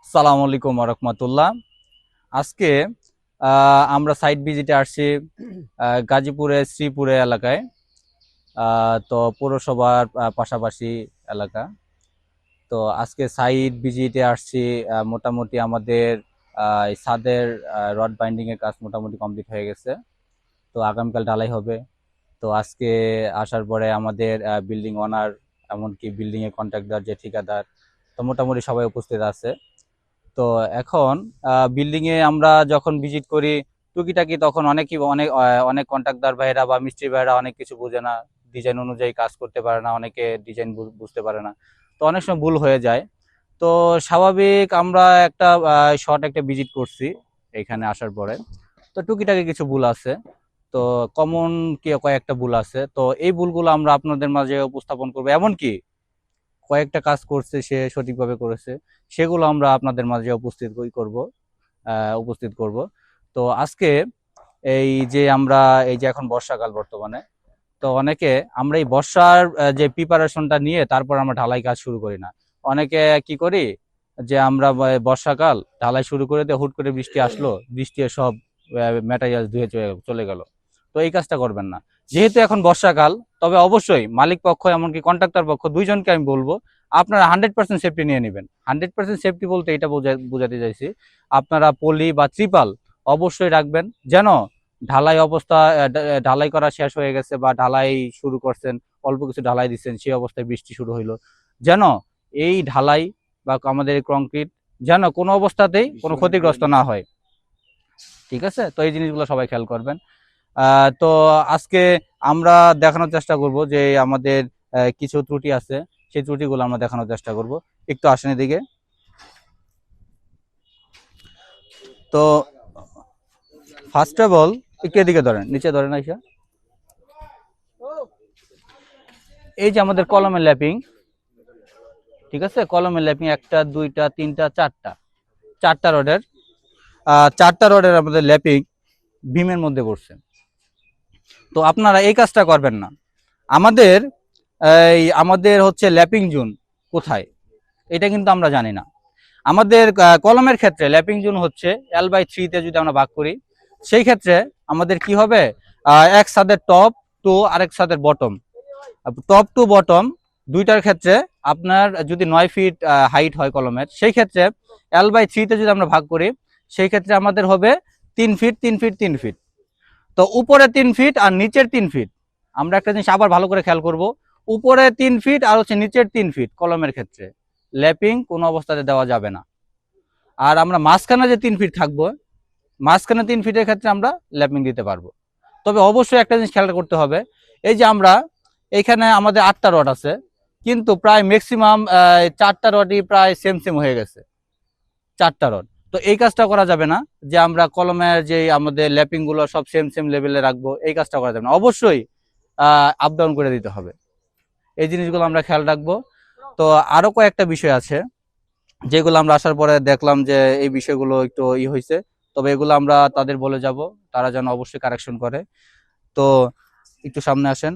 আসসালামু আলাইকুম রহমতুল্লাহ। আজকে আমরা সাইট ভিজিটে আসছি গাজীপুরের শ্রীপুরে এলাকায়। তো পৌরসভার পাশাপাশি এলাকা। তো আজকে সাইট ভিজিটে আসছি। মোটামুটি আমাদের এই ছাদের রড বাইন্ডিং এর কাজ মোটামুটি কমপ্লিট হয়ে গেছে। তো আগামীকাল ঢালাই হবে। তো আজকে আসার পরে আমাদের বিল্ডিং ওনার, এমনকি বিল্ডিং এর কন্ট্রাক্টর যে ঠিকাদার, তো মোটামুটি সবাই উপস্থিত আছে। তো এখন বিল্ডিং এ আমরা যখন ভিজিট করি টুকিটাকি, তখন অনেক কন্ট্রাক্টর ভাইরা বা মিস্ত্রি ভাইরা অনেক কিছু বুঝে না, ডিজাইন অনুযায়ী কাজ করতে পারে না, অনেকে ডিজাইন বুঝতে পারে না। তো অনেক সময় ভুল হয়ে যায়। তো স্বাভাবিক আমরা একটা ভিজিট করছি এখানে আসার পরে। তো টুকিটাকি কিছু ভুল আছে। তো কমন কি কয়েকটা ভুল আছে, তো এই ভুলগুলো আমরা আপনাদের মাঝে উপস্থাপন করবো। এমনকি কয়েকটা কাজ করছে সে সঠিকভাবে করেছে, সেগুলো আমরা আপনাদের মাঝে উপস্থিত করব। তো আজকে এই যে এখন বর্ষাকাল বর্তমানে, তো অনেকে আমরা এই বর্ষার যে প্রিপারেশনটা নিয়ে তারপর আমরা ঢালাই কাজ শুরু করি না। অনেকে কি করি যে আমরা বর্ষাকাল ঢালাই শুরু করে দিয়ে হুট করে বৃষ্টি আসলো, বৃষ্টি সব ম্যাটেরিয়াল ধুয়ে চলে গেল। তো এই কাজটা করবেন না। যেহেতু এখন বর্ষাকাল, তবে অবশ্যই মালিক পক্ষ এমনকি কন্ট্রাক্টর পক্ষ দুইজনকে আমি বলবো আপনারা 100% সেফটি নিয়ে নেবেন। 100% সেফটি বলতে এটা বোঝাতে চাইছি, আপনারা পলি বা ত্রিপাল অবশ্যই রাখবেন, যেন ঢালাই করা শেষ হয়ে গেছে বা ঢালাই শুরু করছেন, অল্প কিছু ঢালাই দিচ্ছেন, সেই অবস্থায় বৃষ্টি শুরু হইলো, যেন এই ঢালাই বা আমাদের এই কংক্রিট যেন কোনো অবস্থাতেই কোনো ক্ষতিগ্রস্ত না হয়। ঠিক আছে, তো এই জিনিসগুলো সবাই খেয়াল করবেন। তো আজকে আমরা দেখানোর চেষ্টা করব যে আমাদের কিছু ত্রুটি আছে, সেই ত্রুটিগুলো আমরা দেখানোর চেষ্টা করব। একটু আসেন এদিকে। তো ফার্স্ট অফ অল একটু এদিকে ধরেন, নিচে ধরেন আইসা। এই যে আমাদের কলমের ল্যাপিং, ঠিক আছে, কলমের ল্যাপিং একটা দুইটা তিনটা চারটা রডের, চারটা রডের আমাদের ল্যাপিং বিমের মধ্যে পড়ছে। তো আপনারা এই কাজটা করবেন না। আমাদের আমাদের হচ্ছে ল্যাপিং জোন কোথায়, এটা কিন্তু আমরা জানি না। আমাদের কলমের ক্ষেত্রে ল্যাপিং জোন হচ্ছে L/3 তে যদি আমরা ভাগ করি, সেই ক্ষেত্রে আমাদের কি হবে, এক ছাদের টপ টু আরেক ছাদের বটম, টপ টু বটম দুইটার ক্ষেত্রে আপনার যদি 9 ফিট হাইট হয় কলমের, সেই ক্ষেত্রে L/3 তে যদি আমরা ভাগ করি, সেই ক্ষেত্রে আমাদের হবে 3 ফিট 3 ফিট 3 ফিট। তো উপরে 3 ফিট আর নিচের 3 ফিট, আমরা একটা জিনিস আবার ভালো করে খেয়াল করব, উপরে 3 ফিট আর হচ্ছে নিচের 3 ফিট কলমের ক্ষেত্রে ল্যাপিং কোনো অবস্থাতে দেওয়া যাবে না। আর আমরা মাঝখানে যে 3 ফিট থাকবো, মাঝখানে 3 ফিটের ক্ষেত্রে আমরা ল্যাপিং দিতে পারবো। তবে অবশ্যই একটা জিনিস খেয়াল করতে হবে, এই যে আমরা এখানে আমাদের 8টা রড আছে, কিন্তু প্রায় ম্যাক্সিমাম 4টা রডই প্রায় সেম সেম হয়ে গেছে, 4টা রড। তো এই কাজটা করা যাবে না যে আমরা কলমের যে আমাদের ল্যাপিং গুলো সব সেম সেম লেভেলে রাখবো, এই কাজটা করা যাবে না। অবশ্যই আপ ডাউন করে দিতে হবে, এই জিনিসগুলো আমরা খেয়াল রাখবো। তো আরো কয়েকটা বিষয় আছে যেগুলো আমরা আসার পরে দেখলাম যে এই বিষয়গুলো একটু হয়েছে, তবে এগুলো আমরা তাদের বলে যাব, তারা যেন অবশ্যই কারেকশন করে। তো একটু সামনে আসেন।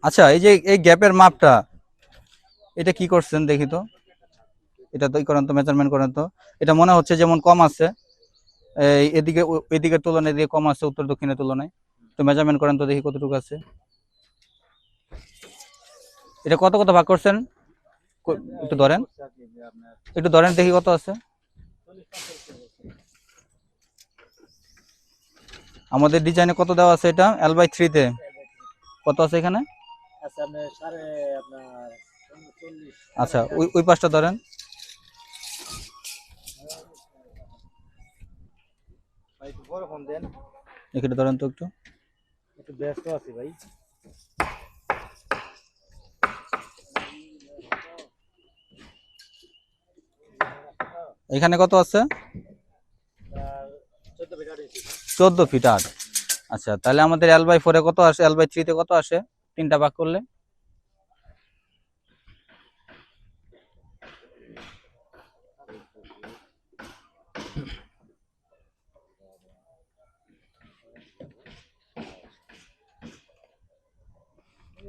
আচ্ছা, এই যে এই গ্যাপের মাপটা, এটা কি করছেন দেখি তো, এটা তো করেন তো, মেজারমেন্ট করেন তো। এটা মনে হচ্ছে যেমন কম আছে, এদিকে এদিকের তুলনায় এদিকে কম আছে উত্তর দক্ষিণের তুলনায়। তো মেজারমেন্ট করেন তো দেখি কতটুকু আছে। এটা কত কত ভাগ করছেন, একটু ধরেন, একটু ধরেন দেখি কত আছে। আমাদের ডিজাইনে কত দেওয়া আছে, এটা L/3 তে কত আছে এখানে। আচ্ছা, ওই ওই পাশটা ধরেন, এখানে ধরেন তো একটু। ব্যস্ত আছি ভাই। এখানে কত আছে, 14 ফিট 8। আচ্ছা, তাহলে আমাদের L/4 কত আসে, L/3 তে কত আসে, তিনটা ভাগ করলে।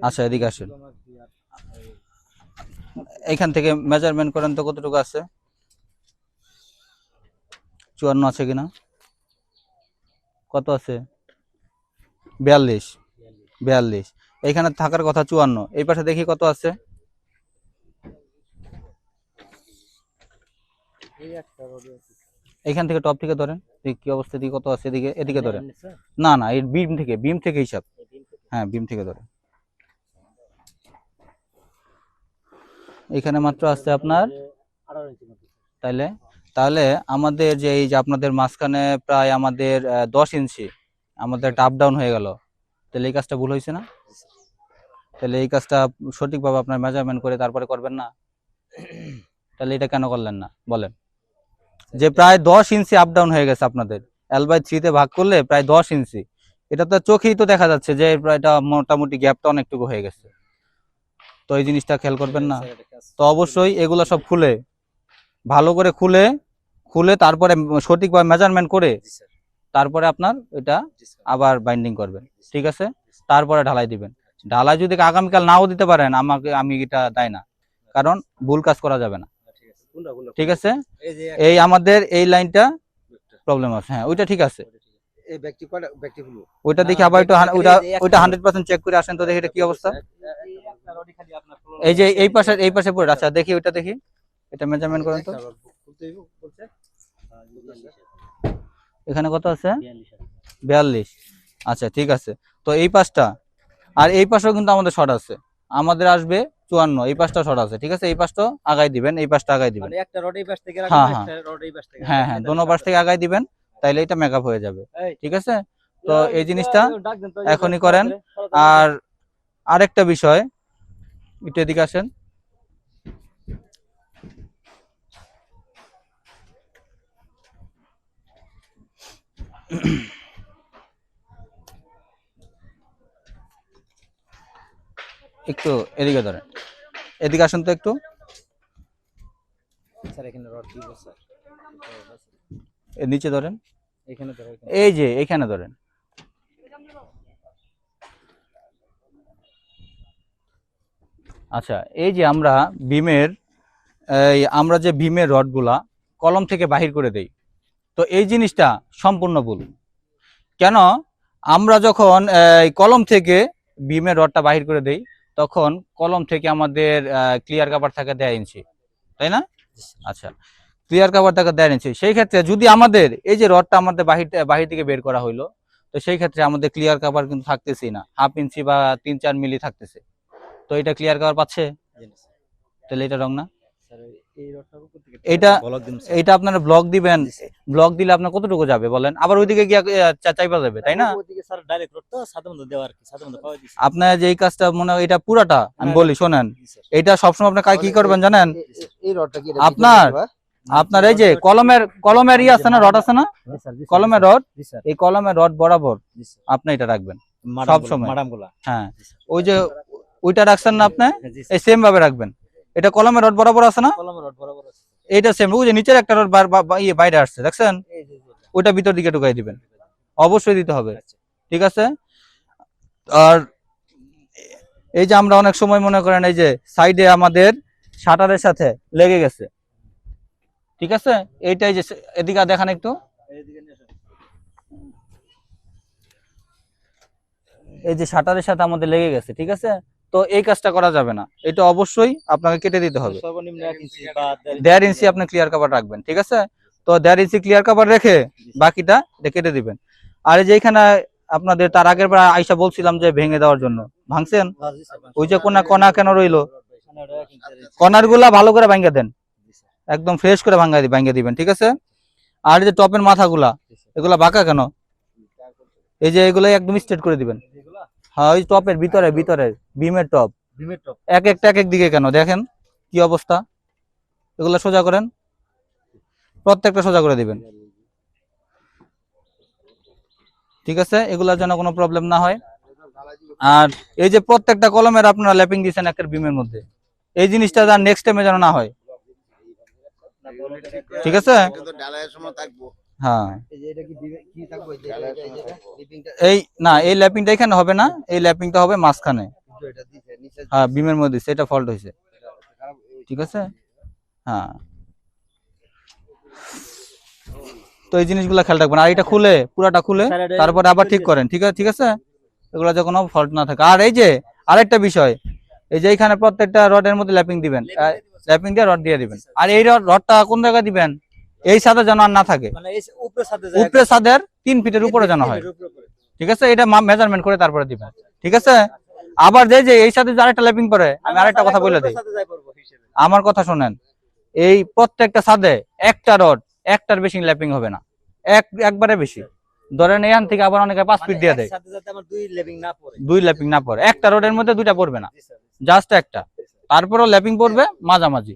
আচ্ছা এদিকে আসুন, এখান থেকে মেজারমেন্ট করেন তো কতটুকু আছে, 54 আছে কিনা, কত আছে, 42, 42 এইখানে থাকার কথা 54, এই পাশে দেখি কত আছে, এই একটা রড আছে এইখান থেকে টপ থেকে ধরেন, কি অবস্থা, দিকে কত আছে, এদিকে এদিকে ধরেন, না না এই বিম থেকে হিসাব, হ্যাঁ বিম থেকে ধরেন, এখানে মাত্র আছে আপনার, 18 ইঞ্চি মতো তাইলে তাহলে আমাদের যে এই যে আপনাদের মাঝখানে প্রায় আমাদের 10 ইঞ্চি আমাদের একটা আপ ডাউন হয়ে গেল, তাহলে এই কাজটা ভুল হয়েছে না? তাহলে এই কাজটা সঠিকভাবে আপনার মেজারমেন্ট করে তারপরে করবেন না, তাহলে এটা কেন করলেন না বলেন? যে প্রায় 10 ইঞ্চি আপ ডাউন হয়ে গেছে আপনাদের, L/3 তে ভাগ করলে প্রায় 10 ইঞ্চি, এটা তো চোখেই তো দেখা যাচ্ছে যে এটা মোটামুটি গ্যাপটা অনেকটুকু হয়ে গেছে, তো এই জিনিসটা খেয়াল করবেন না? তো অবশ্যই এগুলো সব খুলে ভালো করে খুলে তারপরে সঠিকভাবে মেজারমেন্ট করে তারপরে আপনার এটা আবার বাইন্ডিং করবেন, ঠিক আছে? তারপরে ঢালাই দিবেন। ঢালাই যদি আগামীকাল নাও দিতে পারেন আমি এটা দেয় না, কারণ ভুল কাজ করা যাবে না, ঠিক আছে? এই আমাদের এই লাইনটা প্রবলেম আছে, হ্যাঁ ওইটা ঠিক আছে, এই ব্যক্তি কয়টা ব্যক্তি হলো ওইটা দেখি আবার একটু ওইটা 100% চেক করে আসেন তো, দেখি এটা কি অবস্থা। এই যে এই পাশে পড়ে, আচ্ছা দেখি ওইটা দেখি, এটা মেজারমেন্ট করেন তো, এখানে কত আছে, 42, আচ্ছা ঠিক আছে। তো এই পাশটা আর এই পাশেও কিন্তু আমাদের শর্ট আছে, আমাদের আসবে 54, এই পাশটা শর্ট আছে, ঠিক আছে? এই পাশটা আগাই দিবেন, এই পাশটা আগাই দিবেন, মানে একটা রড এই পাশ থেকে হ্যাঁ, রাখবেন, হ্যাঁ। একটা রড এই পাশ থেকে হ্যাঁ হ্যাঁ দোনো পাশ থেকে আগাই দিবেন, তাইলে এটা মেকআপ হয়ে যাবে, ঠিক আছে? তো এই জিনিসটা এখনই করেন। আর আরেকটা বিষয়, একটু এদিকে আসেন, একটু এদিকে ধরেন, এদিকে আসেন তো একটু, স্যার এখানে রড দিব স্যার, নিচে ধরেন, এখানে ধরো এই যে এখানে ধরেন, আচ্ছা এই যে আমরা যে বিমের রডগুলা কলম থেকে বাহির করে দেই, তো এই জিনিসটা সম্পূর্ণ ভুল। কেন? আমরা যখন এই কলম থেকে বিমের রডটা বাহির করে দেই, তখন কলম থেকে আমাদের ক্লিয়ার কাভার থাকে 1.5 ইঞ্চি, তাই না? আচ্ছা ক্লিয়ার কাভার থাকে 1.5 ইঞ্চি, সেই ক্ষেত্রে যদি আমাদের এই যে রডটা আমাদের বাহির থেকে বের করা হইলো, তো সেই ক্ষেত্রে আমাদের ক্লিয়ার কাভার কিন্তু থাকতেছেই না, 1/2 ইঞ্চি বা 3-4 মিলি থাকতেছে, তো এটা ক্লিয়ার কাভার পাচ্ছে, তাহলে এটা রং না? এটা এইটা আপনারা ব্লক দিবেন, ব্লক দিলে আপনার কতটুকু যাবে বলেন, আবার ওইদিকে গিয়ে চাইবা যাবে, তাই না? ওইদিকে স্যার ডাইরেক্ট রড তো সাথে মধ্যে দেওয়া আর কি, সাথে মধ্যে পাওয়া দিছে আপনার যে এই কাজটা মনে হয় এটা পুরাটা আমি বলি শোনেন, এটা সবসময় আপনি কি করবেন জানেন? এই রডটা কি আপনার এই যে কলমের আছে না, রড আছে না, কলমের রড, এই কলমের রড বরাবর আপনি এটা রাখবেন সব সময়, হ্যাঁ ওই যে ওইটা রাখছেন না আপনি, এই সেম ভাবে রাখবেন, এটা কলমের রড বরাবর আছে না, কলমের রড বরাবর আছে, এইটা সেম, ওই যে নিচের একটা রড বাইরে আসছে দেখছেন, ওইটা ভিতর দিকে ঢুকাই দিবেন, অবশ্যই দিতে হবে, ঠিক আছে? আর এই যে আমরা অনেক সময় মনে করেন এই যে সাইডে আমাদের শাটারের সাথে লেগে গেছে, ঠিক আছে? এইটাই যে এদিকে দেখান একটু, এই যে শাটারের সাথে আমাদের লেগে গেছে, ঠিক আছে? তো এই কাজটা করা যাবে না, এটা অবশ্যই আপনাকে কেটে দিতে হবে, সর্বনিম্ন 1 ইঞ্চি বা 1.5 ইঞ্চি আপনি ক্লিয়ার কভার রাখবেন, ঠিক আছে? তো 1.5 ইঞ্চি ক্লিয়ার কভার রেখে বাকিটা কেটে দিবেন। আর এই যে এখানে আপনাদের তার আগের বার আইসা বলছিলাম যে ভেঙে দেওয়ার জন্য, ভাঙছেন? ওই যে কণা কেন রইলো, কণার গুলা ভালো করে ভাঙ্গা দেন, একদম ফ্রেশ করে ভাঙ্গা দিবেন, ঠিক আছে? আর এই যে টপের মাথাগুলা এগুলা বাঁকা কেন, এই যে এগুলো একদম স্ট্রেট করে দিবেন, হ্যাঁ ওই টপের ভিতরে বিমের টপ এক এক দিকে কেন দেখেন কি অবস্থা, এগুলা সোজা করেন, প্রত্যেকটা সোজা করে দিবেন, ঠিক আছে? এগুলার জন্য কোনো প্রবলেম না হয়। আর এই যে প্রত্যেকটা কলমের আপনারা ল্যাপিং দিচ্ছেন একটা বিমের মধ্যে, এই জিনিসটা যেন নেক্সট টাইমে যেন না হয়, ঠিক আছে? হ্যাঁ এই না, এই ল্যাপিংটা এখানে হবে না, এই ল্যাপিংটা হবে মাঝখানে, হ্যাঁ বিমের মধ্যে সেটা ফল্ট হয়েছে, ঠিক আছে। হ্যাঁ তো এই জিনিসগুলো খেয়াল রাখবেন। আর এটা খুলে পুরাটা খুলে তারপরে আবার ঠিক করেন, ঠিক আছে, ঠিক আছে। এগুলো যখন ফল্ট না থাকে। আর এই যে আরেকটা বিষয়, এই যে এখানে প্রত্যেকটা রডের মধ্যে ল্যাপিং দিবেন, ল্যাপিং দিয়ে রড দিয়ে দিবেন। আর এই রডটা কোন জায়গায় দিবেন, এই ছাদে যেন আর না থাকে, মানে এই উপরে ছাদে উপরে ছাদের 3 ফিটের উপরে যেন হয়, ঠিক আছে। এটা মেজারমেন্ট করে তারপরে দিবেন, ঠিক আছে। আবার যে এই সাথে যে আরেকটা ল্যাপিং করে, আমি আরেকটা কথা বলে দিই, আমার কথা শুনেন। এই প্রত্যেকটা ছাদে একটা রড, একটার বেশি ল্যাপিং হবে না, একবারে বেশি। ধরেন এখান থেকে আবার অনেকে 5 ফিট দিয়ে দেয়, 2 ল্যাপিং না পড়ে, একটা রোডের মধ্যে 2টা পড়বে না, জাস্ট একটা। তারপরও ল্যাপিং পড়বে মাঝামাঝি।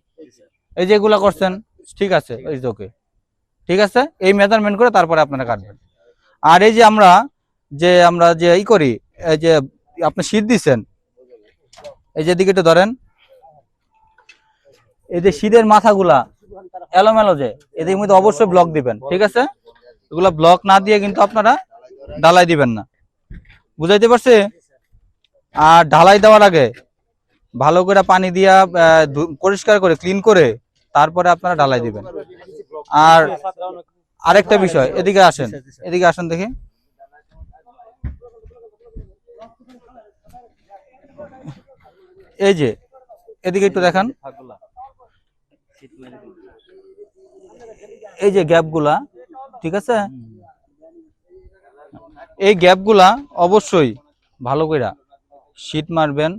এই যে এগুলা করছেন, ঠিক আছে, ওকে, ঠিক আছে। এই মেজারমেন্ট করে তারপরে আপনারা কাটবেন। আর এই যে আমরা যে ই করি, এই যে আপনি শীট দিচ্ছেন, এই যে দিকে একটু ধরেন, এই যে শীতের মাথাগুলা এলোমেলো, যে এদের মধ্যে অবশ্যই ব্লক দিবেন, ঠিক আছে। এগুলা ব্লক না দিয়ে কিন্তু আপনারা ঢালাই দিবেন না, বুঝাইতে পারছি। আর ঢালাই দেওয়ার আগে ভালো করে পানি দিয়া পরিষ্কার করে ক্লিন করে তারপরে আপনারা ঢালাই দিবেন। আর আরেকটা বিষয়, এদিকে আসেন, এদিকে আসেন দেখি। এই যে এদিকে একটু দেখান, এই যে গ্যাপগুলা, ঠিক আছে। এই গ্যাপগুলা অবশ্যই ভালো করে শীট মারবেন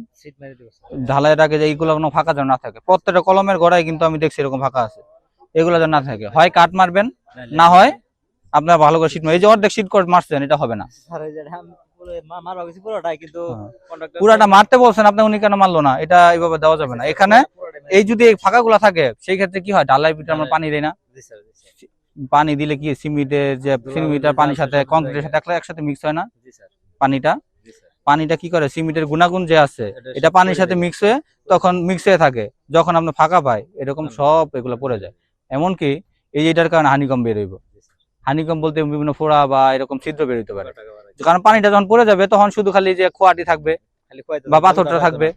ঢালাইয়ের আগে, যে এইগুলো কোনো ফাঁকা যেন না থাকে। প্রত্যেকটা কলমের গোড়ায় কিন্তু আমি দেখছি এরকম ফাঁকা আছে, এগুলো যেন না থাকে। হয় কাট মারবেন, না হয় আপনার ভালো করে শীট মারবেন। এই যে অর্ধেক শীট করে মারছেন, এটা হবে না। পুরাটা মারতে বলছেন আপনি, উনি কেন মারলো না? এটা এইভাবে দেওয়া যাবে না। এখানে এই যদি ফাঁকা গুলা থাকে, সেই ক্ষেত্রে কি হয়, ঢালাই ভিতরে আমরা পানি দেই না। পানি দিলে কি সিমেন্টের যে সিমেন্টের পানির সাথে কংক্রিটের সাথে একসাথে মিক্স হয় না, পানিটা কি করে, সিমেন্টের গুণাগুণ যে আছে এটা পানির সাথে মিক্স হয়ে তখন মিক্স হয়ে থাকে। যখন আপনি ফাঁকা পায় এরকম সব এগুলো পড়ে যায়। এমনকি এই এটার কারণে হানিকম বের হইব। হানিকম বলতে বিভিন্ন ফোড়া বা এরকম ছিদ্র বের হইতে পারে। কারণ পানিটা যখন পড়ে যাবে তখন শুধু খালি যে খোয়াটি থাকবে বা পাথরটা থাকবে,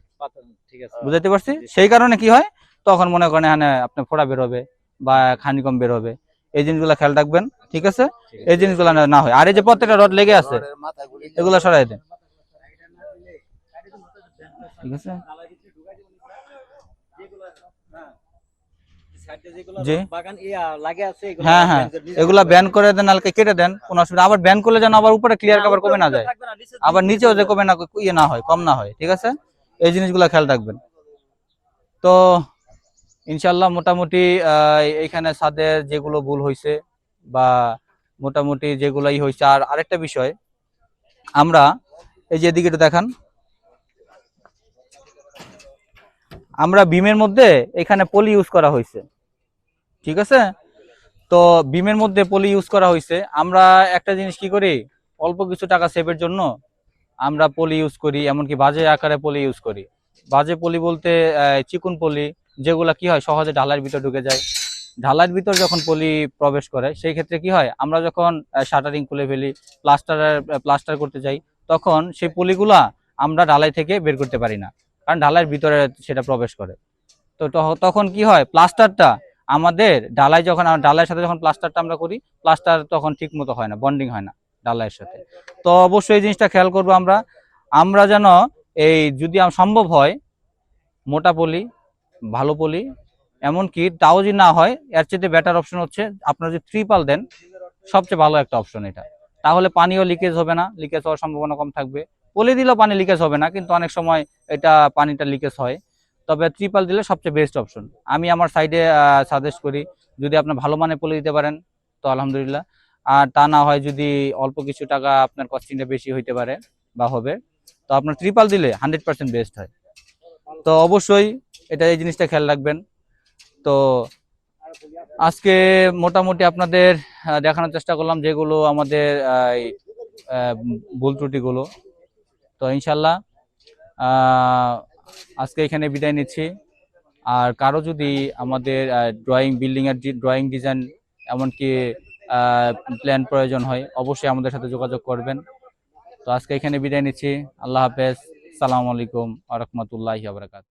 বুঝাইতে পারছি। সেই কারণে কি হয়, তখন মনে করেন এখানে আপনার ফোড়া বের হবে বা হানিকম বের হবে। এই জিনিসগুলো খেয়াল রাখবেন, ঠিক আছে। এই জিনিসগুলো না হয়। আর এই যে প্রত্যেকটা রড লেগে আছে, এগুলো সরাই দেন, ঠিক আছে। হ্যাঁ হ্যাঁ, এগুলা ব্যান করে দেন, নালকে কেটে দেন, কোনো অসুবিধা। আবার ব্যান করলে যেন আবার উপরে ক্লিয়ার কভার কমে না যায়, আবার নিচেও যে কমে না, ইয়ে না হয়, কম না হয়, ঠিক আছে। এই জিনিসগুলো খেয়াল রাখবেন। তো ইনশাল্লাহ মোটামুটি এইখানে ছাদের যেগুলো ভুল হয়েছে বা মোটামুটি যেগুলাই হয়েছে। আর আরেকটা বিষয়, আমরা এই যে এদিকে দেখান, আমরা বিমের মধ্যে এখানে পলি ইউজ করা হয়েছে, ঠিক আছে। তো বিমের মধ্যে পলি ইউজ করা হয়েছে। আমরা একটা জিনিস কি করি, অল্প কিছু টাকা সেভের জন্য আমরা পলি ইউজ করি, এমনকি বাজে আকারে পলি ইউজ করি। বাজে পলি বলতে চিকন পলি, যেগুলা কি হয় সহজে ঢালাইয়ের ভিতর ঢুকে যায়। ঢালাইয়ের ভিতর যখন পলি প্রবেশ করে, সেই ক্ষেত্রে কি হয়, আমরা যখন শাটারিং খুলে ফেলি, প্লাস্টার করতে যাই, তখন সেই পলিগুলা আমরা ঢালাই থেকে বের করতে পারি না, কারণ ঢালাইয়ের ভিতরে সেটা প্রবেশ করে। তো তখন কি হয়, প্লাস্টারটা আমাদের ঢালাইয়ের সাথে যখন প্লাস্টারটা আমরা করি, প্লাস্টার তখন ঠিক মতো হয় না, বন্ডিং হয় না ঢালাইয়ের সাথে। তো অবশ্যই এই জিনিসটা খেয়াল করবো আমরা যেন এই যদি সম্ভব হয় মোটা পলি, ভালো পলি, এমনকি তাও যদি না হয়, এর চেয়ে বেটার অপশন হচ্ছে আপনারা যদি ত্রিপাল দেন, সবচেয়ে ভালো একটা অপশন এটা। তাহলে পানিও লিকেজ হবে না, লিকেজ হওয়ার সম্ভাবনা কম থাকবে। পলি দিলেও পানি লিকেজ হবে না, কিন্তু অনেক সময় এটা পানিটা লিকেজ হয়। তবে ত্রিপাল দিলে সবচেয়ে বেস্ট অপশন। আমি আমার সাইডে সাজেস্ট করি, যদি আপনি ভালো মানে পলি দিতে পারেন তো আলহামদুলিল্লাহ। আর তা না হয় যদি অল্প কিছু টাকা আপনার কস্টিংটা বেশি হইতে পারে বা হবে, তো আপনার ত্রিপাল দিলে 100% বেস্ট হয়। তো অবশ্যই এটা এই জিনিসটা খেয়াল রাখবেন। তো আজকে মোটামুটি আপনাদের দেখানোর চেষ্টা করলাম যেগুলো আমাদের ভুল ত্রুটিগুলো। তো ইনশাল্লাহ আজকে এখানে বিদায় নিচ্ছি। আর কারো যদি আমাদের বিল্ডিং এর ড্রয়িং ডিজাইন এমনকি প্ল্যান প্রয়োজন হয়, অবশ্যই আমাদের সাথে যোগাযোগ করবেন। তো আজকে এখানে বিদায় নিচ্ছি। আল্লাহ হাফেজ। সালামু আলাইকুম ওয়া রাহমাতুল্লাহি ওয়া বারাকাতুহু।